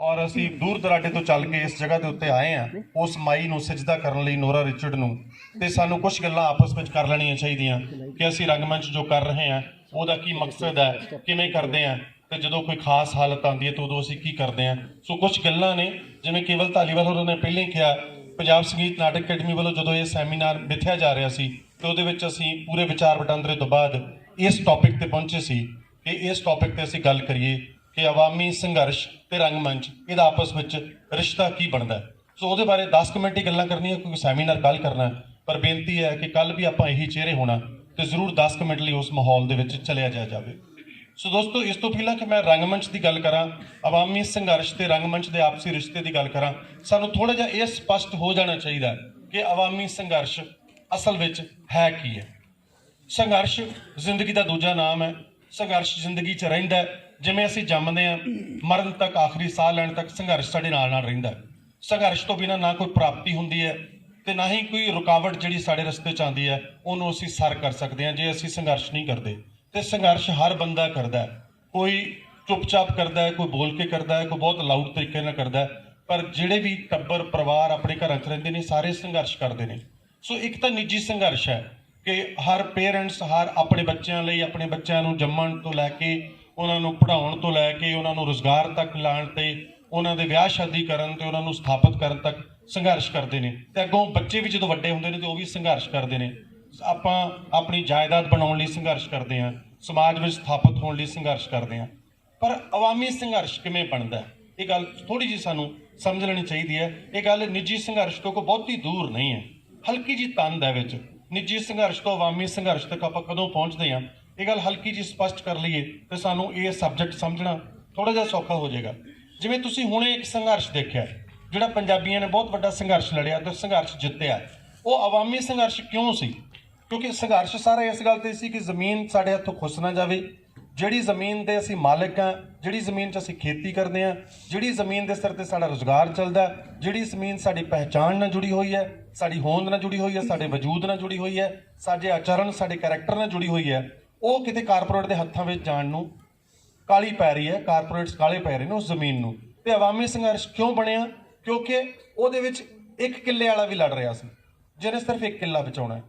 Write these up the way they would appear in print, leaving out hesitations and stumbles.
और ਅਸੀਂ दूर दराडे तो चल के इस जगह के उत्ते आए हैं उस माई नूं सजदा करन लई नोरा रिचर्ड नूं ते सानूं कुछ गल्लां आपस ਵਿੱਚ कर ਲੈਣੀਆਂ ਚਾਹੀਦੀਆਂ कि ਅਸੀਂ रंगमंच जो कर रहे हैं ਉਹਦਾ ਕੀ ਮਕਸਦ ਹੈ ਕਿਵੇਂ ਕਰਦੇ ਆ ਤੇ ਜਦੋਂ ਕੋਈ ਖਾਸ ਹਾਲਤ ਆਉਂਦੀ ਹੈ ਤਾਂ ਉਦੋਂ ਅਸੀਂ ਕੀ ਕਰਦੇ ਆ ਸੋ ਕੁਝ ਗੱਲਾਂ ਨੇ ਜਿਵੇਂ ਕੇਵਲ ਧਾਲੀਵਾਲ ਹੋਰਾਂ ਨੇ ਪਹਿਲਾਂ ਹੀ ਕਿਹਾ ਪੰਜਾਬ ਸੰਗੀਤ ਨਾਟਕ ਅਕੈਡਮੀ ਵੱਲੋਂ ਜਦੋਂ ਇਹ ਸੈਮੀਨਾਰ ਮਿੱਥਿਆ ਜਾ ਰਿਹਾ ਸੀ ਤੇ ਉਹਦੇ ਵਿੱਚ ਅਸੀਂ ਪੂਰੇ ਵਿਚਾਰ ਵਟਾਂਦਰੇ ਤੋਂ ਬਾਅਦ ਇਸ ਟੌਪਿਕ ਤੇ ਪਹੁੰਚੇ ਸੀ ਕਿ ਇਸ ਟੌਪਿਕ ਤੇ ਅਸੀਂ ਗੱਲ ਕਰੀਏ कि अवामी संघर्ष ते रंगमंच ਇਹਦਾ आपस ਵਿੱਚ ਰਿਸ਼ਤਾ ਕੀ ਬਣਦਾ ਸੋ ਉਹਦੇ ਬਾਰੇ 10 ਮਿੰਟ ਹੀ ਗੱਲਾਂ ਕਰਨੀਆਂ ਕਿਉਂਕਿ ਸੈਮੀਨਾਰ ਕੱਲ ਕਰਨਾ ਪਰ ਬੇਨਤੀ ਹੈ ਕਿ ਕੱਲ ਵੀ ਆਪਾਂ ਇਹੀ ਚਿਹਰੇ ਹੋਣਾ ਤੇ ਜ਼ਰੂਰ 10 ਮਿੰਟ ਲਈ ਉਸ ਮਾਹੌਲ ਦੇ ਵਿੱਚ ਚਲਿਆ ਜਾਵੇ ਸੋ ਦੋਸਤੋ ਇਸ ਤੋਂ ਪਹਿਲਾਂ ਕਿ ਮੈਂ ਰੰਗਮੰਚ ਦੀ ਗੱਲ ਕਰਾਂ ਅਵਾਮੀ ਸੰਘਰਸ਼ ਤੇ ਰੰਗਮੰਚ ਦੇ ਆਪਸੀ ਰਿਸ਼ਤੇ ਦੀ ਗੱਲ ਕਰਾਂ ਸਾਨੂੰ ਥੋੜਾ ਜਿਹਾ ਇਹ ਸਪਸ਼ਟ ਹੋ ਜਾਣਾ ਚਾਹੀਦਾ ਕਿ ਅਵਾਮੀ ਸੰਘਰਸ਼ ਅਸਲ ਵਿੱਚ ਹੈ ਕੀ ਹੈ ਸੰਘਰਸ਼ ਜ਼ਿੰਦਗੀ ਦਾ ਦੂਜਾ ਨਾਮ ਹੈ ਸੰਘਰਸ਼ ਜ਼ਿੰਦਗੀ 'ਚ ਰਹਿੰਦਾ ਜਿਵੇਂ ਅਸੀਂ ਜੰਮਦੇ ਹਾਂ ਮਰਨ ਤੱਕ ਆਖਰੀ ਸਾਹ ਲੈਣ ਤੱਕ ਸੰਘਰਸ਼ ਸਾਡੇ ਨਾਲ ਰਹਿੰਦਾ ਸੰਘਰਸ਼ ਤੋਂ ਬਿਨਾਂ ਨਾ ਕੋਈ ਪ੍ਰਾਪਤੀ ਹੁੰਦੀ ਹੈ ਤੇ ਨਾ ਹੀ ਕੋਈ ਰੁਕਾਵਟ ਜਿਹੜੀ ਸਾਡੇ ਰਸਤੇ 'ਚ ਆਉਂਦੀ ਹੈ ਉਹਨੂੰ ਅਸੀਂ ਸਰ ਕਰ ਸਕਦੇ ਹਾਂ ਜੇ ਅਸੀਂ ਸੰਘਰਸ਼ ਨਹੀਂ ਕਰਦੇ ਤੇ ਸੰਘਰਸ਼ ਹਰ ਬੰਦਾ ਕਰਦਾ ਕੋਈ ਚੁੱਪਚਾਪ ਕਰਦਾ ਹੈ ਕੋਈ ਬੋਲ ਕੇ ਕਰਦਾ ਹੈ ਕੋਈ ਬਹੁਤ ਲਾਊਡ ਤਰੀਕੇ ਨਾਲ ਕਰਦਾ ਪਰ ਜਿਹੜੇ ਵੀ ਟੱਬਰ ਪਰਿਵਾਰ ਆਪਣੇ ਘਰਾਂ 'ਚ ਰਹਿੰਦੇ ਨੇ ਸਾਰੇ ਸੰਘਰਸ਼ ਕਰਦੇ ਨੇ ਸੋ ਇੱਕ ਤਾਂ ਨਿੱਜੀ ਸੰਘਰਸ਼ ਹੈ ਕਿ ਹਰ ਪੇਰੈਂਟਸ ਹਰ ਆਪਣੇ ਬੱਚਿਆਂ ਲਈ ਆਪਣੇ ਬੱਚਿਆਂ ਨੂੰ ਜੰਮਣ ਤੋਂ ਲੈ ਕੇ ਉਹਨਾਂ ਨੂੰ ਪੜ੍ਹਾਉਣ ਤੋਂ ਲੈ ਕੇ ਉਹਨਾਂ ਨੂੰ ਰੁਜ਼ਗਾਰ ਤੱਕ ਲਾਉਣ ਤੇ ਉਹਨਾਂ ਦੇ ਵਿਆਹ ਸ਼ਾਦੀ ਕਰਨ ਤੇ ਉਹਨਾਂ ਨੂੰ ਸਥਾਪਿਤ ਕਰਨ ਤੱਕ ਸੰਘਰਸ਼ ਕਰਦੇ ਨੇ ਤੇ ਅੱਗੋਂ ਬੱਚੇ ਵੀ ਜਦੋਂ ਵੱਡੇ ਹੁੰਦੇ ਨੇ ਤੇ ਉਹ ਵੀ ਸੰਘਰਸ਼ ਕਰਦੇ ਨੇ ਆਪਾਂ ਆਪਣੀ ਜਾਇਦਾਦ ਬਣਾਉਣ ਲਈ ਸੰਘਰਸ਼ ਕਰਦੇ ਹਾਂ ਸਮਾਜ ਵਿੱਚ ਸਥਾਪਿਤ ਹੋਣ ਲਈ ਸੰਘਰਸ਼ ਕਰਦੇ ਹਾਂ ਪਰ ਅਵਾਮੀ ਸੰਘਰਸ਼ ਕਿਵੇਂ ਬਣਦਾ ਇਹ ਗੱਲ ਥੋੜੀ ਜਿਹੀ ਸਾਨੂੰ ਸਮਝ ਲੈਣੀ ਚਾਹੀਦੀ ਹੈ ਇਹ ਗੱਲ ਨਿੱਜੀ ਸੰਘਰਸ਼ ਤੋਂ ਕੋਈ ਬਹੁਤੀ ਦੂਰ ਨਹੀਂ ਹੈ ਹਲਕੀ ਜਿਹੀ ਤੰਦ ਹੈ ਵਿੱਚ ਨਿੱਜੀ ਸੰਘਰਸ਼ ਤੋਂ ਅਵਾਮੀ ਸੰਘਰਸ਼ ਤੱਕ ਆਪਾਂ ਕਦੋਂ ਪਹੁੰਚਦੇ ਹਾਂ ਇਹ ਗੱਲ ਹਲਕੀ ਜਿਹੀ ਸਪਸ਼ਟ ਕਰ ਲਈਏ ਤੇ ਸਾਨੂੰ ਇਹ ਸਬਜੈਕਟ ਸਮਝਣਾ ਥੋੜਾ ਜਿਹਾ ਸੌਖਾ ਹੋ ਜਾਏਗਾ ਜਿਵੇਂ ਤੁਸੀਂ ਹੁਣੇ ਇੱਕ ਸੰਘਰਸ਼ ਦੇਖਿਆ ਜਿਹੜਾ ਪੰਜਾਬੀਆਂ ਨੇ ਬਹੁਤ ਵੱਡਾ ਸੰਘਰਸ਼ ਲੜਿਆ ਤੇ ਸੰਘਰਸ਼ ਜਿੱਤਿਆ ਉਹ ਅਵਾਮੀ ਸੰਘਰਸ਼ ਕਿਉਂ ਸੀ ਕਿਉਂਕਿ ਸੰਘਰਸ਼ ਸਾਰਾ ਇਸ ਗੱਲ ਤੇ ਸੀ ਕਿ ਜ਼ਮੀਨ ਸਾਡੇ ਹੱਥੋਂ ਖੁੱਸ ਨਾ ਜਾਵੇ ਜਿਹੜੀ ਜ਼ਮੀਨ ਦੇ ਅਸੀਂ ਮਾਲਕ ਹਾਂ ਜਿਹੜੀ ਜ਼ਮੀਨ 'ਚ ਅਸੀਂ ਖੇਤੀ ਕਰਦੇ ਹਾਂ ਜਿਹੜੀ ਜ਼ਮੀਨ ਦੇ ਸਿਰ ਤੇ ਸਾਡਾ ਰੁਜ਼ਗਾਰ ਚੱਲਦਾ ਜਿਹੜੀ ਜ਼ਮੀਨ ਸਾਡੀ ਪਹਿਚਾਣ ਨਾਲ ਜੁੜੀ ਹੋਈ ਹੈ ਸਾਡੀ ਹੋਂਦ ਨਾਲ ਜੁੜੀ ਹੋਈ ਹੈ ਸਾਡੇ ਵਜੂਦ ਨਾਲ ਜੁੜੀ ਹੋਈ ਹੈ ਸਾਡੇ ਆਚਰਣ ਸਾਡੇ ਕਰੈਕਟਰ ਨਾਲ ਜੁੜੀ ਹੋਈ ਹੈ ਉਹ ਕਿਤੇ ਕਾਰਪੋਰੇਟ ਦੇ ਹੱਥਾਂ ਵਿੱਚ ਜਾਣ ਨੂੰ ਕਾਲੀ ਪੈ ਰਹੀ ਹੈ ਕਾਰਪੋਰੇਟਸ ਕਾਲੇ ਪੈ ਰਹੇ ਨੇ ਉਸ ਜ਼ਮੀਨ ਨੂੰ ਤੇ ਅਵਾਮੀ ਸੰਘਰਸ਼ ਕਿਉਂ ਬਣਿਆ ਕਿਉਂਕਿ ਉਹਦੇ ਵਿੱਚ ਇੱਕ ਕਿੱਲੇ ਵਾਲਾ ਵੀ ਲੜ ਰਿਹਾ ਸੀ ਜਿਹਨੇ ਸਿਰਫ ਇੱਕ ਕਿੱਲਾ ਬਚਾਉਣਾ ਹੈ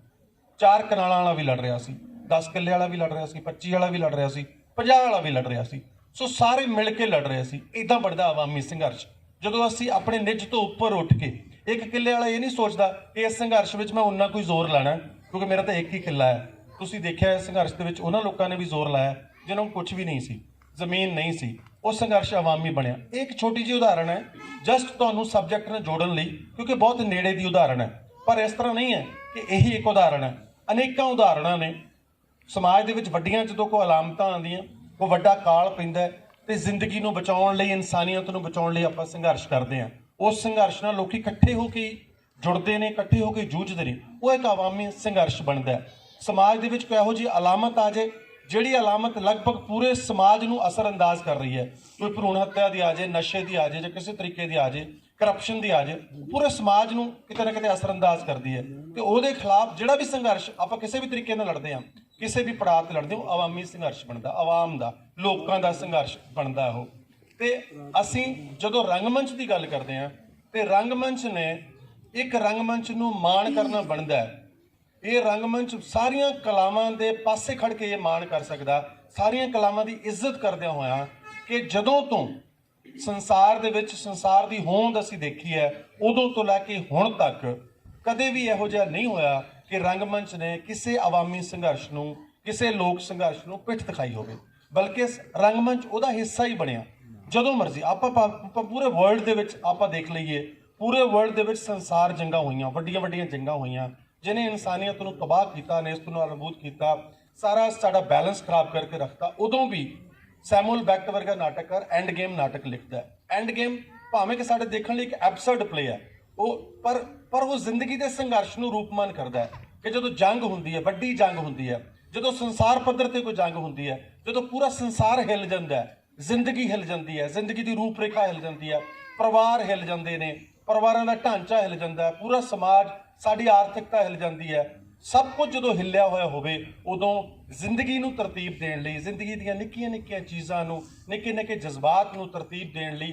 4 ਕਨਾਲਾਂ ਵਾਲਾ ਵੀ ਲੜ ਰਿਹਾ ਸੀ 10 ਕਿੱਲੇ ਵਾਲਾ ਵੀ ਲੜ ਰਿਹਾ ਸੀ 25 ਵਾਲਾ ਵੀ ਲੜ ਰਿਹਾ ਸੀ 50 ਵਾਲਾ ਵੀ ਲੜ ਰਿਹਾ ਸੀ ਸੋ ਸਾਰੇ ਮਿਲ ਕੇ ਲੜ ਰਹੇ ਸੀ ਇਦਾਂ ਬਣਦਾ ਅਵਾਮੀ ਸੰਘਰਸ਼ ਜਦੋਂ ਅਸੀਂ ਆਪਣੇ ਨਿੱਜ ਤੋਂ ਉੱਪਰ ਉੱਠ ਕੇ ਇੱਕ ਕਿੱਲੇ ਵਾਲਾ ਇਹ ਨਹੀਂ ਸੋਚਦਾ ਕਿ ਇਸ ਸੰਘਰਸ਼ ਵਿੱਚ ਮੈਂ ਉਨਾ ਕੋਈ ਜ਼ੋਰ ਲਾਣਾ ਕਿਉਂਕਿ ਮੇਰਾ ਤਾਂ ਇੱਕ ਹੀ ਕਿੱਲਾ ਹੈ ਤੁਸੀਂ ਦੇਖਿਆ ਇਸ ਸੰਘਰਸ਼ ਦੇ ਵਿੱਚ ਉਹਨਾਂ ਲੋਕਾਂ ਨੇ ਵੀ ਜ਼ੋਰ ਲਾਇਆ ਜਿਹਨਾਂ ਨੂੰ ਕੁਝ ਵੀ ਨਹੀਂ ਸੀ ਜ਼ਮੀਨ ਨਹੀਂ ਸੀ ਉਹ ਸੰਘਰਸ਼ ਅਵਾਮੀ ਬਣਿਆ ਇਹ ਇੱਕ ਛੋਟੀ ਜਿਹੀ ਉਦਾਹਰਣ ਹੈ ਜਸਟ ਤੁਹਾਨੂੰ ਸਬਜੈਕਟ ਨਾਲ ਜੋੜਨ ਲਈ ਕਿਉਂਕਿ ਬਹੁਤ ਨੇੜੇ ਦੀ ਉਦਾਹਰਣ ਹੈ ਪਰ ਇਸ ਤਰ੍ਹਾਂ ਨਹੀਂ ਹੈ ਕਿ ਇਹੀ ਇੱਕ ਉਦਾਹਰਣ ਹੈ ਅਨੇਕਾਂ ਉਦਾਹਰਣਾਂ ਨੇ ਸਮਾਜ ਦੇ ਵਿੱਚ ਵੱਡੀਆਂ ਜਦੋਂ ਕੋਈ ਅਲਾਮਤਾਂ ਆਉਂਦੀਆਂ ਕੋਈ ਵੱਡਾ ਕਾਲ ਪੈਂਦਾ ਤੇ ਜ਼ਿੰਦਗੀ ਨੂੰ ਬਚਾਉਣ ਲਈ ਇਨਸਾਨੀਅਤ ਨੂੰ ਬਚਾਉਣ ਲਈ ਆਪਾਂ ਸੰਘਰਸ਼ ਕਰਦੇ ਹਾਂ ਉਸ ਸੰਘਰਸ਼ ਨਾਲ ਲੋਕੀ ਇਕੱਠੇ ਹੋ ਕੇ ਜੁੜਦੇ ਨੇ ਇਕੱਠੇ ਹੋ ਕੇ ਜੂਝਦੇ ਨੇ ਉਹ ਇੱਕ ਅਵਾਮੀ ਸੰਘਰਸ਼ ਬਣਦਾ ਸਮਾਜ ਦੇ ਵਿੱਚ ਕੋਈ ਇਹੋ ਜਿਹੀ ਅਲਾਮਤ ਆ ਜਾਏ ਜਿਹੜੀ ਅਲਾਮਤ ਲਗਭਗ ਪੂਰੇ ਸਮਾਜ ਨੂੰ ਅਸਰਅੰਦਾਜ਼ ਕਰ ਰਹੀ ਹੈ ਕੋਈ ਭਰੂਣ ਹੱਤਿਆ ਦੀ ਆ ਜਾਏ ਨਸ਼ੇ ਦੀ ਆ ਜਾਏ ਜਾਂ ਕਿਸੇ ਤਰੀਕੇ ਦੀ ਆ ਜਾਏ ਕਰਪਸ਼ਨ ਦੀ ਆ ਜਾਏ ਪੂਰੇ ਸਮਾਜ ਨੂੰ ਕਿਤੇ ਨਾ ਕਿਤੇ ਅਸਰਅੰਦਾਜ਼ ਕਰਦੀ ਹੈ ਤੇ ਉਹਦੇ ਖਿਲਾਫ ਜਿਹੜਾ ਵੀ ਸੰਘਰਸ਼ ਆਪਾਂ ਕਿਸੇ ਵੀ ਤਰੀਕੇ ਨਾਲ ਲੜਦੇ ਹਾਂ ਕਿਸੇ ਵੀ ਪੜਾਅ ਤੇ ਲੜਦੇ ਹੋ ਅਵਾਮੀ ਸੰਘਰਸ਼ ਬਣਦਾ ਆਵਾਮ ਦਾ ਲੋਕਾਂ ਦਾ ਸੰਘਰਸ਼ ਬਣਦਾ ਉਹ ਤੇ ਅਸੀਂ ਜਦੋਂ ਰੰਗਮੰਚ ਦੀ ਗੱਲ ਕਰਦੇ ਹਾਂ ਤੇ ਰੰਗਮੰਚ ਨੇ ਇੱਕ ਰੰਗਮੰਚ ਨੂੰ ਮਾਣ ਕਰਨਾ ਬਣਦਾ ਹੈ ਇਹ ਰੰਗਮੰਚ ਸਾਰੀਆਂ ਕਲਾਵਾਂ ਦੇ ਪਾਸੇ ਖੜ ਕੇ ਇਹ ਮਾਣ ਕਰ ਸਕਦਾ ਸਾਰੀਆਂ ਕਲਾਵਾਂ ਦੀ ਇੱਜ਼ਤ ਕਰਦਿਆਂ ਹੋਇਆਂ ਕਿ ਜਦੋਂ ਤੋਂ ਸੰਸਾਰ ਦੇ ਵਿੱਚ ਸੰਸਾਰ ਦੀ ਹੋਂਦ ਅਸੀਂ ਦੇਖੀ ਹੈ ਉਦੋਂ ਤੋਂ ਲੈ ਕੇ ਹੁਣ ਤੱਕ ਕਦੇ ਵੀ ਇਹੋ ਜਿਹਾ ਨਹੀਂ ਹੋਇਆ ਕਿ ਰੰਗਮੰਚ ਨੇ ਕਿਸੇ ਅਵਾਮੀ ਸੰਘਰਸ਼ ਨੂੰ ਕਿਸੇ ਲੋਕ ਸੰਘਰਸ਼ ਨੂੰ ਪਿੱਠ ਦਿਖਾਈ ਹੋਵੇ ਬਲਕਿ ਰੰਗਮੰਚ ਉਹਦਾ ਹਿੱਸਾ ਹੀ ਬਣਿਆ ਜਦੋਂ ਮਰਜ਼ੀ ਆਪਾਂ ਪੂਰੇ ਵਰਲਡ ਦੇ ਵਿੱਚ ਆਪਾਂ ਦੇਖ ਲਈਏ ਪੂਰੇ ਵਰਲਡ ਦੇ ਵਿੱਚ ਸੰਸਾਰ ਜੰਗਾਂ ਹੋਈਆਂ ਵੱਡੀਆਂ ਵੱਡੀਆਂ ਜੰਗਾਂ ਹੋਈਆਂ ਜਿਹਨੇ ਇਨਸਾਨੀਅਤ ਨੂੰ ਤਬਾਹ ਕੀਤਾ ਨੇਸਤ ਨੂੰ ਨਾਬੂਦ ਕੀਤਾ ਸਾਰਾ ਸਾਡਾ ਬੈਲੈਂਸ ਖਰਾਬ ਕਰਕੇ ਰੱਖਤਾ ਉਦੋਂ ਵੀ ਸੈਮੂਅਲ ਬੈਕਟ ਵਰਗਾ ਨਾਟਕਕਾਰ ਐਂਡ ਗੇਮ ਨਾਟਕ ਲਿਖਦਾ ਹੈ ਐਂਡ ਗੇਮ ਭਾਵੇਂ ਕਿ ਸਾਡੇ ਦੇਖਣ ਲਈ ਇੱਕ ਐਬਸਰਡ ਪਲੇ ਹੈ ਉਹ ਪਰ ਉਹ ਜ਼ਿੰਦਗੀ ਦੇ ਸੰਘਰਸ਼ ਨੂੰ ਰੂਪਮਾਨ ਕਰਦਾ ਹੈ ਕਿ ਜਦੋਂ ਜੰਗ ਹੁੰਦੀ ਹੈ ਵੱਡੀ ਜੰਗ ਹੁੰਦੀ ਹੈ ਜਦੋਂ ਸੰਸਾਰ ਪੱਧਰ ਤੇ ਕੋਈ ਜੰਗ ਹੁੰਦੀ ਹੈ ਜਦੋਂ ਪੂਰਾ ਸੰਸਾਰ ਹਿੱਲ ਜਾਂਦਾ ਹੈ ਜ਼ਿੰਦਗੀ ਹਿੱਲ ਜਾਂਦੀ ਹੈ ਜ਼ਿੰਦਗੀ ਦੀ ਰੂਪ ਰੇਖਾ ਹਿੱਲ ਜਾਂਦੀ ਹੈ ਪਰਿਵਾਰ ਹਿੱਲ ਜਾਂਦੇ ਨੇ ਪਰਿਵਾਰਾਂ ਦਾ ਢਾਂਚਾ ਹਿੱਲ ਜਾਂਦਾ ਹੈ ਪੂਰਾ ਸਮਾਜ ਸਾਡੀ ਆਰਥਿਕਤਾ ਹਿੱਲ ਜਾਂਦੀ ਹੈ ਸਭ ਕੁਝ ਜਦੋਂ ਹਿੱਲਿਆ ਹੋਇਆ ਹੋਵੇ ਉਦੋਂ ਜ਼ਿੰਦਗੀ ਨੂੰ ਤਰਤੀਬ ਦੇਣ ਲਈ ਜ਼ਿੰਦਗੀ ਦੀਆਂ ਨਿੱਕੀਆਂ ਨਿੱਕੀਆਂ ਚੀਜ਼ਾਂ ਨੂੰ ਨਿੱਕੇ ਨਿੱਕੇ ਜਜ਼ਬਾਤ ਨੂੰ ਤਰਤੀਬ ਦੇਣ ਲਈ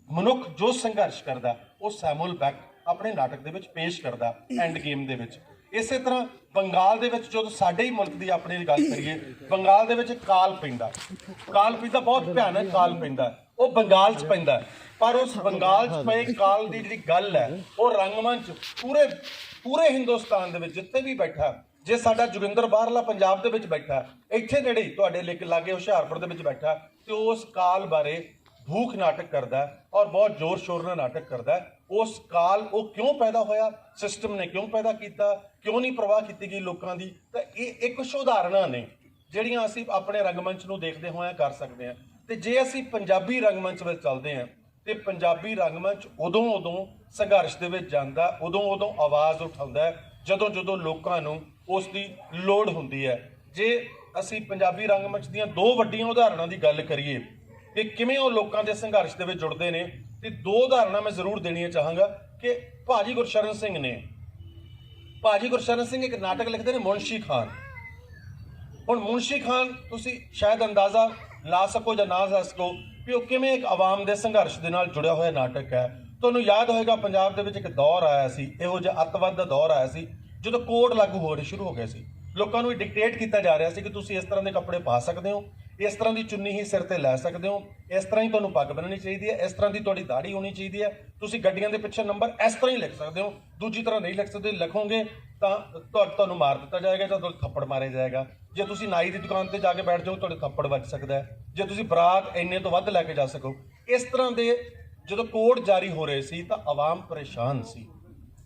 ਮਨੁੱਖ ਜੋ ਸੰਘਰਸ਼ ਕਰਦਾ ਉਹ ਸੈਮੂਅਲ ਬੈਕ ਆਪਣੇ ਨਾਟਕ ਦੇ ਵਿੱਚ ਪੇਸ਼ ਕਰਦਾ ਐਂਡ ਗੇਮ ਦੇ ਵਿੱਚ। ਇਸੇ ਤਰ੍ਹਾਂ ਬੰਗਾਲ ਦੇ ਵਿੱਚ ਜਦੋਂ ਸਾਡੇ ਹੀ ਮੁਲਕ ਦੀ ਆਪਣੀ ਗੱਲ ਕਰੀਏ, ਬੰਗਾਲ ਦੇ ਵਿੱਚ ਕਾਲ ਪੈਂਦਾ ਬਹੁਤ ਭਿਆਨਕ ਕਾਲ ਪੈਂਦਾ, ਉਹ ਬੰਗਾਲ 'ਚ ਪੈਂਦਾ, ਪਰ ਉਸ ਬੰਗਾਲ 'ਚ ਪਏ ਕਾਲ ਦੀ ਜਿਹੜੀ ਗੱਲ ਹੈ ਉਹ ਰੰਗਮੰਚ ਪੂਰੇ ਹਿੰਦੁਸਤਾਨ ਦੇ ਵਿੱਚ ਜਿੱਥੇ ਵੀ ਬੈਠਾ, ਜੇ ਸਾਡਾ ਜੋਗਿੰਦਰ ਬਾਹਰਲਾ ਪੰਜਾਬ ਦੇ ਵਿੱਚ ਬੈਠਾ, ਇੱਥੇ ਨੇੜੇ ਤੁਹਾਡੇ ਲਾਗੇ ਹੁਸ਼ਿਆਰਪੁਰ ਦੇ ਵਿੱਚ ਬੈਠਾ, ਤੇ ਉਸ ਕਾਲ ਬਾਰੇ ਭੂਖ ਨਾਟਕ ਕਰਦਾ ਔਰ ਬਹੁਤ ਜ਼ੋਰ ਸ਼ੋਰ ਨਾਲ ਨਾਟਕ ਕਰਦਾ। ਉਸ ਕਾਲ ਉਹ ਕਿਉਂ ਪੈਦਾ ਹੋਇਆ, ਸਿਸਟਮ ਨੇ ਕਿਉਂ ਪੈਦਾ ਕੀਤਾ, ਕਿਉਂ ਨਹੀਂ ਪ੍ਰਵਾਹ ਕੀਤੀ ਗਈ ਲੋਕਾਂ ਦੀ। ਤਾਂ ਇਹ ਕੁਛ ਉਦਾਹਰਨਾਂ ਨੇ ਜਿਹੜੀਆਂ ਅਸੀਂ ਆਪਣੇ ਰੰਗਮੰਚ ਨੂੰ ਦੇਖਦੇ ਹੋਏ ਕਰ ਸਕਦੇ ਹਾਂ। ਤੇ ਜੇ ਅਸੀਂ ਪੰਜਾਬੀ ਰੰਗਮੰਚ ਵਿੱਚ ਚੱਲਦੇ ਹਾਂ ਤੇ ਪੰਜਾਬੀ ਰੰਗਮੰਚ ਉਦੋਂ ਸੰਘਰਸ਼ ਦੇ ਵਿੱਚ ਜਾਂਦਾ, ਉਦੋਂ ਆਵਾਜ਼ ਉਠਾਉਂਦਾ ਜਦੋਂ ਲੋਕਾਂ ਨੂੰ ਉਸ ਦੀ ਲੋੜ ਹੁੰਦੀ ਹੈ। ਜੇ ਅਸੀਂ ਪੰਜਾਬੀ ਰੰਗਮੰਚ ਦੀਆਂ ਦੋ ਵੱਡੀਆਂ ਉਦਾਹਰਨਾਂ ਦੀ ਗੱਲ ਕਰੀਏ ਕਿ ਕਿਵੇਂ ਉਹ ਲੋਕਾਂ ਦੇ ਸੰਘਰਸ਼ ਦੇ ਵਿੱਚ ਜੁੜਦੇ ਨੇ, ਤੇ ਦੋ ਉਦਾਹਰਨਾਂ ਮੈਂ ਜ਼ਰੂਰ ਦੇਣੀਆਂ ਚਾਹਾਂਗਾ ਕਿ ਭਾਜੀ ਗੁਰਸ਼ਰਨ ਸਿੰਘ ਇੱਕ ਨਾਟਕ ਲਿਖਦੇ ਨੇ ਮੁਨਸ਼ੀ ਖਾਨ। ਹੁਣ ਮੁਨਸ਼ੀ ਖਾਨ ਤੁਸੀਂ ਸ਼ਾਇਦ ਅੰਦਾਜ਼ਾ ਲਾ ਸਕੋ ਜਾਂ ਨਾ ਲਾ ਸਕੋ ਵੀ ਉਹ ਕਿਵੇਂ ਇੱਕ ਆਵਾਮ ਦੇ ਸੰਘਰਸ਼ ਦੇ ਨਾਲ ਜੁੜਿਆ ਹੋਇਆ ਨਾਟਕ ਹੈ। ਤੁਹਾਨੂੰ ਯਾਦ ਹੋਏਗਾ ਪੰਜਾਬ ਦੇ ਵਿੱਚ ਇੱਕ ਦੌਰ ਆਇਆ ਸੀ, ਇਹੋ ਜਿਹਾ ਅੱਤਵਾਦ ਦਾ ਦੌਰ ਆਇਆ ਸੀ ਜਦੋਂ ਕੋਡ ਲਾਗੂ ਹੋਣੇ ਸ਼ੁਰੂ ਹੋ ਗਏ ਸੀ। ਲੋਕਾਂ ਨੂੰ ਡਿਕਟੇਟ ਕੀਤਾ ਜਾ ਰਿਹਾ ਸੀ ਕਿ ਤੁਸੀਂ ਇਸ ਤਰ੍ਹਾਂ ਦੇ ਕੱਪੜੇ ਪਾ ਸਕਦੇ ਹੋ, ਇਸ ਤਰ੍ਹਾਂ ਦੀ ਚੁੰਨੀ ਹੀ ਸਿਰ ਤੇ ਲੈ ਸਕਦੇ ਹੋ, ਇਸ ਤਰ੍ਹਾਂ ਹੀ ਤੁਹਾਨੂੰ ਪੱਗ ਬੰਨਣੀ ਚਾਹੀਦੀ ਹੈ, ਇਸ ਤਰ੍ਹਾਂ ਦੀ ਤੁਹਾਡੀ ਦਾੜੀ ਹੋਣੀ ਚਾਹੀਦੀ ਹੈ, ਤੁਸੀਂ ਗੱਡੀਆਂ ਦੇ ਪਿੱਛੇ ਨੰਬਰ ਇਸ ਤਰ੍ਹਾਂ ਹੀ ਲਿਖ ਸਕਦੇ ਹੋ, ਦੂਜੀ ਤਰ੍ਹਾਂ ਨਹੀਂ ਲਿਖ ਸਕਦੇ, ਲਿਖੋਗੇ ਤਾਂ ਤੁਹਾਨੂੰ ਮਾਰ ਦਿੱਤਾ ਜਾਏਗਾ ਜਾਂ ਤੁਹਾਨੂੰ ਥੱਪੜ ਮਾਰਿਆ ਜਾਏਗਾ। ਜੇ ਤੁਸੀਂ ਨਾਈ ਦੀ ਦੁਕਾਨ ਤੇ ਜਾ ਕੇ ਬੈਠ ਜਾਓ ਤੁਹਾਡੇ ਥੱਪੜ ਵੱਜ ਸਕਦਾ ਹੈ, ਜੇ ਤੁਸੀਂ ਬਰਾਤ ਇੰਨੇ ਤੋਂ ਵੱਧ ਲੈ ਕੇ ਜਾ ਸਕੋ। ਇਸ ਤਰ੍ਹਾਂ ਦੇ ਜਦੋਂ ਕੋਡ ਜਾਰੀ ਹੋ ਰਹੇ ਸੀ ਤਾਂ ਆਵਾਮ ਪਰੇਸ਼ਾਨ ਸੀ।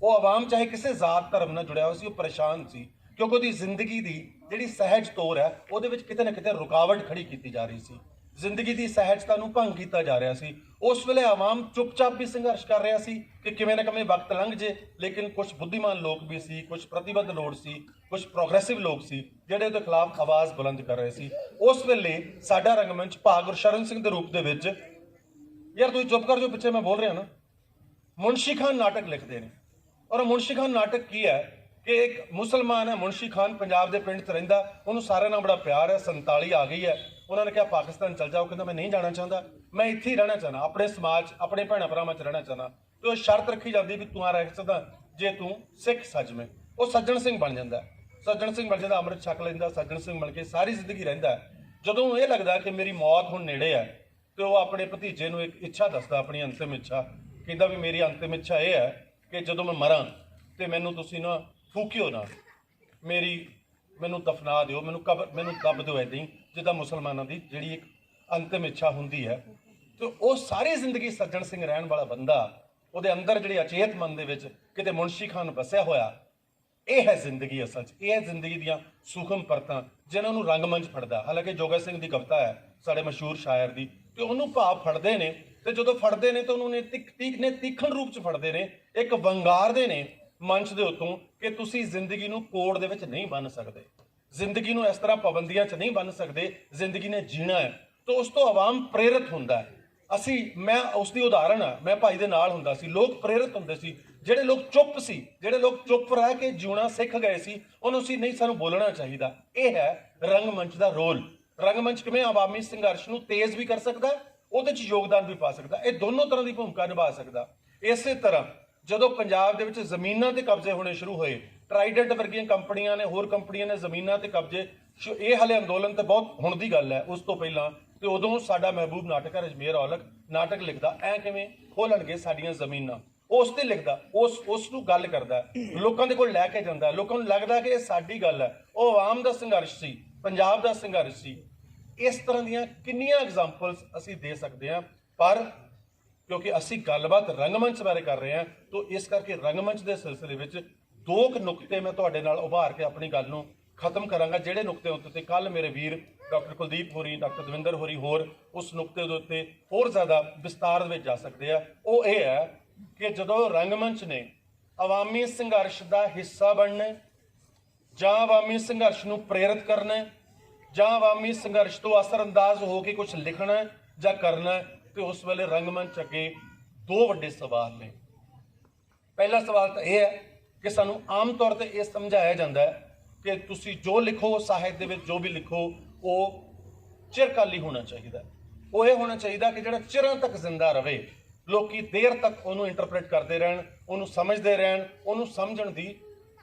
ਉਹ ਆਵਾਮ ਚਾਹੇ ਕਿਸੇ ਜ਼ਾਤ ਧਰਮ ਨਾਲ ਜੁੜਿਆ ਹੋਇਆ ਸੀ, ਉਹ ਪਰੇਸ਼ਾਨ ਸੀ ਕਿਉਂਕਿ ਉਹਦੀ ਜ਼ਿੰਦਗੀ ਦੀ ਜਿਹੜੀ ਸਹਿਜ ਤੌਰ ਹੈ ਉਹਦੇ ਵਿੱਚ ਕਿਤੇ ਨਾ ਕਿਤੇ ਰੁਕਾਵਟ ਖੜੀ ਕੀਤੀ ਜਾ ਰਹੀ ਸੀ, ਜ਼ਿੰਦਗੀ ਦੀ ਸਹਿਜਤਾ ਨੂੰ ਭੰਗ ਕੀਤਾ ਜਾ ਰਿਹਾ ਸੀ। ਉਸ ਵੇਲੇ ਆਵਾਮ ਚੁੱਪਚਾਪ ਵੀ ਸੰਘਰਸ਼ ਕਰ ਰਿਹਾ ਸੀ ਕਿ ਕਿਵੇਂ ਨਾ ਕਿਵੇਂ ਵਕਤ ਲੰਘ ਜੇ, ਲੇਕਿਨ ਕੁਝ ਬੁੱਧੀਮਾਨ ਲੋਕ ਵੀ ਸੀ, ਕੁਝ ਪ੍ਰਤੀਬੱਧ ਲੋਕ ਸੀ, ਕੁਝ ਪ੍ਰੋਗਰੈਸਿਵ ਲੋਕ ਸੀ ਜਿਹੜੇ ਉਹਦੇ ਖਿਲਾਫ ਆਵਾਜ਼ ਬੁਲੰਦ ਕਰ ਰਹੇ ਸੀ। ਉਸ ਵੇਲੇ ਸਾਡਾ ਰੰਗਮੰਚ ਭਾਗ ਗੁਰਸ਼ਰਨ ਸਿੰਘ ਦੇ ਰੂਪ ਦੇ ਵਿੱਚ, ਯਾਰ ਤੁਸੀਂ ਚੁੱਪ ਕਰ ਜੋ ਪਿੱਛੇ ਮੈਂ ਬੋਲ ਰਿਹਾ ਨਾ, ਮੁਨਸ਼ੀ ਖਾਨ ਨਾਟਕ ਲਿਖਦੇ ਨੇ। ਔਰ ਮੁਨਸ਼ੀ ਖਾਨ ਨਾਟਕ ਕੀ ਹੈ ਕਿ ਇੱਕ ਮੁਸਲਮਾਨ ਹੈ, ਮੁਨਸ਼ੀ ਖਾਨ ਪੰਜਾਬ ਦੇ ਪਿੰਡ 'ਚ ਰਹਿੰਦਾ, ਉਹਨੂੰ ਸਾਰਿਆਂ ਨਾਲ ਬੜਾ ਪਿਆਰ ਹੈ, 47 ਆ ਗਈ ਹੈ, ਉਹਨਾਂ ਨੇ ਕਿਹਾ ਪਾਕਿਸਤਾਨ ਚਲ ਜਾਓ, ਕਹਿੰਦਾ ਮੈਂ ਨਹੀਂ ਜਾਣਾ ਚਾਹੁੰਦਾ, ਮੈਂ ਇੱਥੇ ਹੀ ਰਹਿਣਾ ਚਾਹੁੰਦਾ, ਆਪਣੇ ਸਮਾਜ ਆਪਣੇ ਭੈਣਾਂ ਭਰਾਵਾਂ 'ਚ ਰਹਿਣਾ ਚਾਹੁੰਦਾ। ਤੇ ਉਹ ਸ਼ਰਤ ਰੱਖੀ ਜਾਂਦੀ ਵੀ ਤੂੰ ਆ ਰਹਿ ਸਕਦਾ ਜੇ ਤੂੰ ਸਿੱਖ ਸੱਜਵੇਂ। ਉਹ ਸੱਜਣ ਸਿੰਘ ਬਣ ਜਾਂਦਾ, ਅੰਮ੍ਰਿਤ ਛਕ ਲੈਂਦਾ, ਸੱਜਣ ਸਿੰਘ ਬਣ ਕੇ ਸਾਰੀ ਜ਼ਿੰਦਗੀ ਰਹਿੰਦਾ। ਜਦੋਂ ਇਹ ਲੱਗਦਾ ਕਿ ਮੇਰੀ ਮੌਤ ਹੁਣ ਨੇੜੇ ਹੈ ਤੇ ਉਹ ਆਪਣੇ ਭਤੀਜੇ ਨੂੰ ਇੱਕ ਇੱਛਾ ਦੱਸਦਾ, ਆਪਣੀ ਅੰਤਿਮ ਇੱਛਾ, ਕਹਿੰਦਾ ਵੀ ਮੇਰੀ ਅੰਤਿਮ ਇੱਛਾ ਇਹ ਹੈ ਕਿ ਜਦੋਂ ਮੈਂ ਮਰਾਂ ਤੇ ਮੈਨੂੰ ਤੁਸੀਂ ਨਾ ਫੂਕਿਓ ਨਾ, ਮੈਨੂੰ ਦਫਨਾ ਦਿਓ, ਮੈਨੂੰ ਦੱਬ ਦਿਓ ਏਦਾਂ ਹੀ ਜਿੱਦਾਂ ਮੁਸਲਮਾਨਾਂ ਦੀ ਜਿਹੜੀ ਇੱਕ ਅੰਤਿਮ ਇੱਛਾ ਹੁੰਦੀ ਹੈ। ਤੇ ਉਹ ਸਾਰੀ ਜ਼ਿੰਦਗੀ ਸੱਜਣ ਸਿੰਘ ਰਹਿਣ ਵਾਲਾ ਬੰਦਾ, ਉਹਦੇ ਅੰਦਰ ਜਿਹੜੀ ਅਚੇਤ ਮਨ ਦੇ ਵਿੱਚ ਕਿਤੇ ਮੁਨਸ਼ੀ ਖਾਨ ਵਸਿਆ ਹੋਇਆ, ਇਹ ਹੈ ਜ਼ਿੰਦਗੀ ਅਸਲ 'ਚ। ਇਹ ਹੈ ਜ਼ਿੰਦਗੀ ਦੀਆਂ ਸੂਖਮ ਪਰਤਾਂ ਜਿਨ੍ਹਾਂ ਨੂੰ ਰੰਗਮੰਚ ਫੜਦਾ। ਹਾਲਾਂਕਿ ਜੋਗਾ ਸਿੰਘ ਦੀ ਕਵਿਤਾ ਹੈ ਸਾਡੇ ਮਸ਼ਹੂਰ ਸ਼ਾਇਰ ਦੀ, ਤੇ ਉਹਨੂੰ ਭਾਵ ਫੜਦੇ ਨੇ, ਤੇ ਜਦੋਂ ਫੜਦੇ ਨੇ ਤਾਂ ਉਹਨੂੰ ਤੀਖਣ ਰੂਪ 'ਚ ਫੜਦੇ ਨੇ, ਇੱਕ ਵੰਗਾਰਦੇ ਨੇ ਮੰਚ ਦੇ ਉੱਤੋਂ ਕਿ ਤੁਸੀਂ ਜ਼ਿੰਦਗੀ ਨੂੰ ਕੋਡ ਦੇ ਵਿੱਚ ਨਹੀਂ ਬੰਨ੍ਹ ਸਕਦੇ, ਜ਼ਿੰਦਗੀ ਨੂੰ ਇਸ ਤਰ੍ਹਾਂ ਪਾਬੰਦੀਆਂ 'ਚ ਨਹੀਂ ਬੰਨ੍ਹ ਸਕਦੇ, ਜ਼ਿੰਦਗੀ ਨੇ ਜੀਣਾ ਹੈ। ਤਾਂ ਉਸ ਤੋਂ ਆਵਾਮ ਪ੍ਰੇਰਿਤ ਹੁੰਦਾ ਹੈ। ਮੈਂ ਉਸ ਦੀ ਉਦਾਹਰਣ ਆ, ਮੈਂ ਭਾਈ ਦੇ ਨਾਲ ਹੁੰਦਾ ਸੀ, ਲੋਕ ਪ੍ਰੇਰਿਤ ਹੁੰਦੇ ਸੀ। ਜਿਹੜੇ ਲੋਕ ਚੁੱਪ ਰਹਿ ਕੇ ਜਿਉਣਾ ਸਿੱਖ ਗਏ ਸੀ, ਉਹਨੂੰ ਸੀ ਨਹੀਂ ਸਾਨੂੰ ਬੋਲਣਾ ਚਾਹੀਦਾ। ਇਹ ਹੈ ਰੰਗਮੰਚ ਦਾ ਰੋਲ। ਰੰਗਮੰਚ ਕਿਵੇਂ ਆਵਾਮੀ ਸੰਘਰਸ਼ ਨੂੰ ਤੇਜ਼ ਵੀ ਕਰ ਸਕਦਾ, ਉਹਦੇ 'ਚ ਯੋਗਦਾਨ ਵੀ ਪਾ ਸਕਦਾ, ਇਹ ਦੋਨੋਂ ਤਰ੍ਹਾਂ ਦੀ ਭੂਮਿਕਾ ਨਿਭਾ ਸਕਦਾ। ਇਸੇ ਤਰ੍ਹਾਂ ਜਦੋਂ ਪੰਜਾਬ ਦੇ ਵਿੱਚ ਜ਼ਮੀਨਾਂ ਤੇ ਕਬਜ਼ੇ ਹੋਣੇ ਸ਼ੁਰੂ ਹੋਏ, ਟਰਾਈਡੈਂਟ ਵਰਗੀਆਂ ਕੰਪਨੀਆਂ ਨੇ, ਹੋਰ ਕੰਪਨੀਆਂ ਨੇ ਜ਼ਮੀਨਾਂ ਤੇ ਕਬਜ਼ੇ, ਇਹ ਹਾਲੇ ਅੰਦੋਲਨ ਤੇ ਬਹੁਤ ਹੁਣ ਦੀ ਗੱਲ ਹੈ, ਉਸ ਤੋਂ ਪਹਿਲਾਂ ਤੇ ਉਦੋਂ ਸਾਡਾ ਮਹਿਬੂਬ ਨਾਟਕਕਾਰ ਅਜਮੇਰ ਔਲਖ ਨਾਟਕ ਲਿਖਦਾ, ਐ ਕਿਵੇਂ ਖੋਲਣਗੇ ਸਾਡੀਆਂ ਜ਼ਮੀਨਾਂ, ਉਸ ਤੇ ਲਿਖਦਾ, ਉਸ ਨੂੰ ਗੱਲ ਕਰਦਾ, ਲੋਕਾਂ ਦੇ ਕੋਲ ਲੈ ਕੇ ਜਾਂਦਾ, ਲੋਕਾਂ ਨੂੰ ਲੱਗਦਾ ਕਿ ਇਹ ਸਾਡੀ ਗੱਲ ਹੈ। ਉਹ ਆਵਾਮ ਦਾ ਸੰਘਰਸ਼ ਸੀ, ਪੰਜਾਬ ਦਾ ਸੰਘਰਸ਼ ਸੀ। ਇਸ ਤਰ੍ਹਾਂ ਦੀਆਂ ਕਿੰਨੀਆਂ ਐਗਜ਼ਾਮਪਲਸ ਅਸੀਂ ਦੇ ਸਕਦੇ ਹਾਂ, ਪਰ ਕਿਉਂਕਿ ਅਸੀਂ ਗੱਲਬਾਤ ਰੰਗਮੰਚ ਬਾਰੇ ਕਰ ਰਹੇ ਹਾਂ, ਤਾਂ ਇਸ ਕਰਕੇ ਰੰਗਮੰਚ ਦੇ ਸਿਲਸਿਲੇ ਵਿੱਚ ਦੋ ਕੁ ਨੁਕਤੇ ਮੈਂ ਤੁਹਾਡੇ ਨਾਲ ਉਭਾਰ ਕੇ ਆਪਣੀ ਗੱਲ ਨੂੰ ਖਤਮ ਕਰਾਂਗਾ, ਜਿਹੜੇ ਨੁਕਤੇ ਉੱਤੇ ਕੱਲ ਮੇਰੇ ਵੀਰ ਡਾਕਟਰ ਕੁਲਦੀਪ ਹੋਰੀ, ਡਾਕਟਰ ਦਵਿੰਦਰ ਹੋਰੀ ਹੋਰ ਉਸ ਨੁਕਤੇ ਦੇ ਉੱਤੇ ਹੋਰ ਜ਼ਿਆਦਾ ਵਿਸਤਾਰ ਵਿੱਚ ਜਾ ਸਕਦੇ ਆ। ਉਹ ਇਹ ਹੈ ਕਿ ਜਦੋਂ ਰੰਗਮੰਚ ਨੇ ਆਵਾਮੀ ਸੰਘਰਸ਼ ਦਾ ਹਿੱਸਾ ਬਣਨਾ ਜਾਂ ਆਵਾਮੀ ਸੰਘਰਸ਼ ਨੂੰ ਪ੍ਰੇਰਿਤ ਕਰਨਾ ਜਾਂ ਆਵਾਮੀ ਸੰਘਰਸ਼ ਤੋਂ ਅਸਰਅੰਦਾਜ਼ ਹੋ ਕੇ ਕੁਝ ਲਿਖਣਾ ਜਾਂ ਕਰਨਾ, ਤੇ ਉਸ ਵੇਲੇ ਰੰਗਮੰਚ ਅੱਗੇ ਦੋ ਵੱਡੇ ਸਵਾਲ ਨੇ। ਪਹਿਲਾ ਸਵਾਲ ਤਾਂ ਇਹ ਹੈ ਕਿ ਸਾਨੂੰ ਆਮ ਤੌਰ ਤੇ ਇਹ ਸਮਝਾਇਆ ਜਾਂਦਾ ਹੈ ਕਿ ਤੁਸੀਂ ਜੋ ਲਿਖੋ ਸਾਹਿਤ ਦੇ ਵਿੱਚ, ਜੋ ਵੀ ਲਿਖੋ, ਉਹ ਚਿਰਕਾਲੀ ਹੋਣਾ ਚਾਹੀਦਾ। ਉਹ ਇਹ ਹੋਣਾ ਚਾਹੀਦਾ ਕਿ ਜਿਹੜਾ ਚਿਰਾਂ ਤੱਕ ਜ਼ਿੰਦਾ ਰਵੇ, ਲੋਕੀ ਦੇਰ ਤੱਕ ਉਹਨੂੰ ਇੰਟਰਪ੍ਰੇਟ ਕਰਦੇ ਰਹਿਣ, ਉਹਨੂੰ ਸਮਝਦੇ ਰਹਿਣ, ਉਹਨੂੰ ਸਮਝਣ ਦੀ